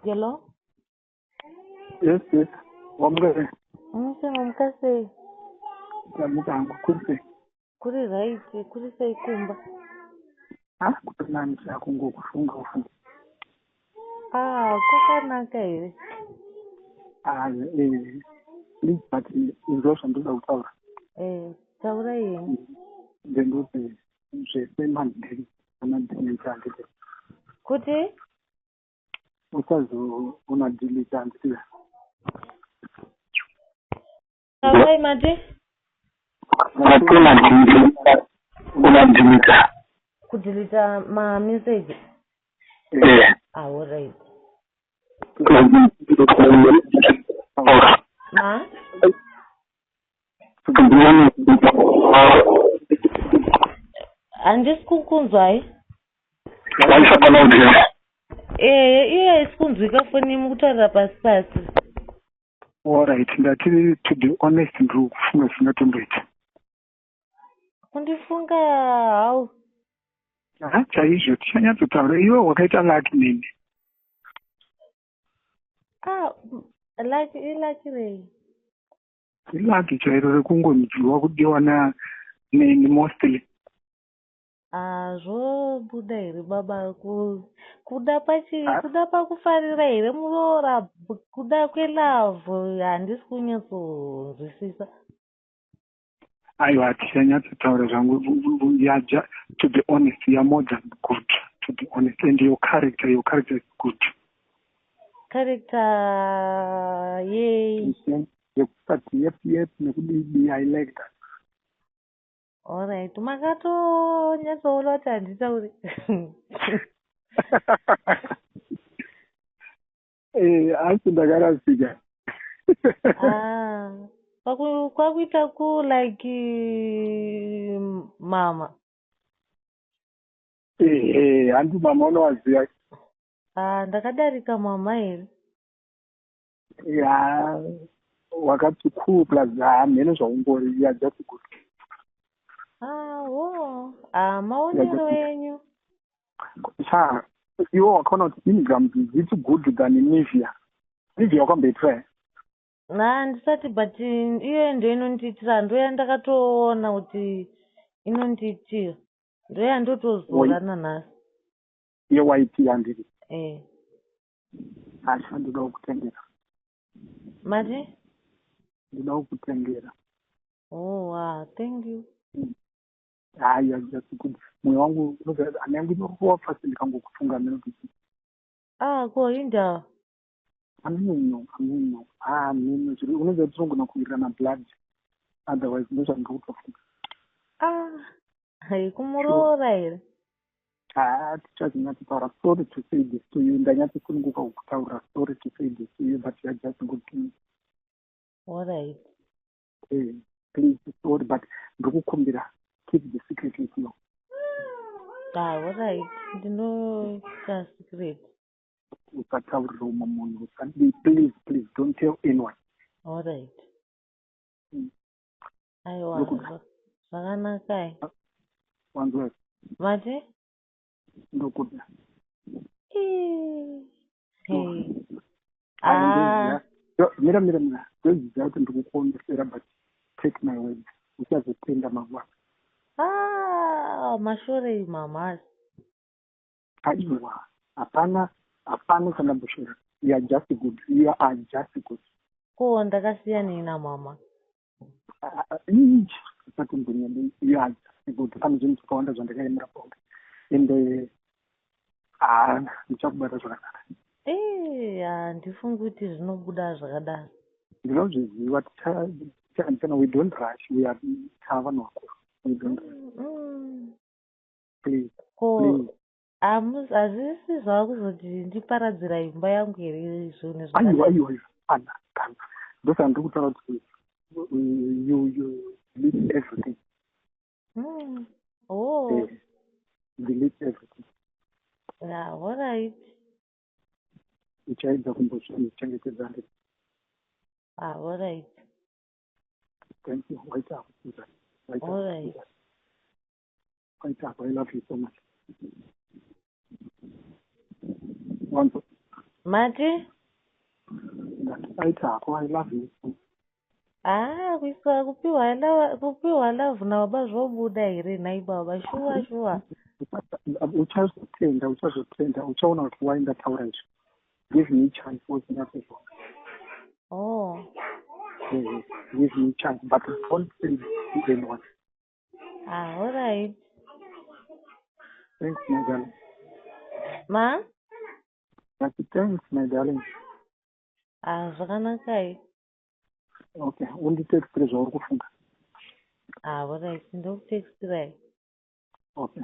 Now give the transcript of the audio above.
Hello? Yes, yes. Wamukase. Mukase. Mukangu kuri. Kuri right, kuri sei kumba. Kuti nani kungokufunga ufunga. Kwakanaka here. Please, but izvozvo ndoda kutaura. Taura yini? Ndendoti zvese mandiri kana ndinenge handiti. Kuti? Usazoona dhilita handiti. Taura mati? Unadhilita. Kudhilita ma-message? All right. Ma? Handisi kukunzwa hai? Isikunzwika foni mukutaurira pasi pasi. Alright, ndati to be honest ndiri kufunga zvingatomboita. Kundifunga hau? Chaizvo tichanyatsotaura iwe wakaita laki nene. Ilaki rei? Ilaki chairo rekungonzwiwa kudiwa neni mostly. Zvobuda here baba, kuda pakufarira here muroora, kuda kwelavhu handisi kunyatsonzwisisa. Aiwa, tichanyatsotaura zvangu. To be honest, you're more than good. To be honest, and your character is good. Character yei? Yekusati yep nekudii, I like that. Alright, makatonyatsoona kuti handitauri. Asi ndakarasika. Kwakuita like mama. Handi mama unowaziva. Ndakadarika mama here. Wakati cool plus mhene zvaungori, you are just good. Maonero enyu. Iwe wakaona kuti milligrams it's good than Nivea. Nivea wakamboitry? Handisati, but iyo ndo inondiitira, ndo yandakatoona kuti inondiitira, ndo yandotozora nanhasi. Yewaiti handiri. Asha ndoda kukutengera. Mati? Ndoda kukutengera. Thank you. You're just good. Mwoyo wangu hana yangu inokuwa fast ndikangokufunga melody. Ko inda. Amino. Unaweza kusonga kuira na blood. Otherwise ndo ndikutofunga. Kumuroora here. Tichazonyatsotaura sorry to say this to you. Ndanyatsosununguka kutaura sorry to say this to you, but you are just good to me. Alright. Please, sorry, but ndikukumbira keep the secret with you. Alright. Ndinoita secret. Usataurira umwe munhu. Please don't tell anyone. Alright. Aiwa, zvakanaka. Wanzwa. Mati? Ndokuda. Mira. Kweziziva kuti ndikukuonesera, but take my word. Uchazotenda mangwana. Mashore mamasi. Aiwa, hapana kana bushora. You are just good. You are just good. Ko ndakasiyanei namama? Usati mbunye, you are just good. Pane zvinhu zvakawanda zvandakaemera pauri. Ende ndichakubata zvakanaka. Handifungi kuti zvinobuda zvakadaro. Ndinozviziva. We don't rush. We are tavanhu vakuru. We don't rush. Please. Hazvisi zvava kuzoti ndiparadzira imba yangu here zvinhu aiwa kana ndosa ndiri kutaura kuti you delete everything. Delete everything. Alright. Uchaedza kumbozvichengetedza ndiri. Alright. Thank you. Waita hapo. Alright. Waita hapo. I love you so much. One. Mati? aiti hako I love you. Kuisa kupiwa love nababa zvobuda here nhai baba shuwa. Uchazotenda uchaona kuti why ndataura izvo. Give me chance usingapedza. Oh. Give me chance but don't say anyone. All right. Thanks my darling. Ma? Thanks my darling. Zvakanaka. Okay, unditextire zvauri kufunga. All right, ndokutextirai. Okay.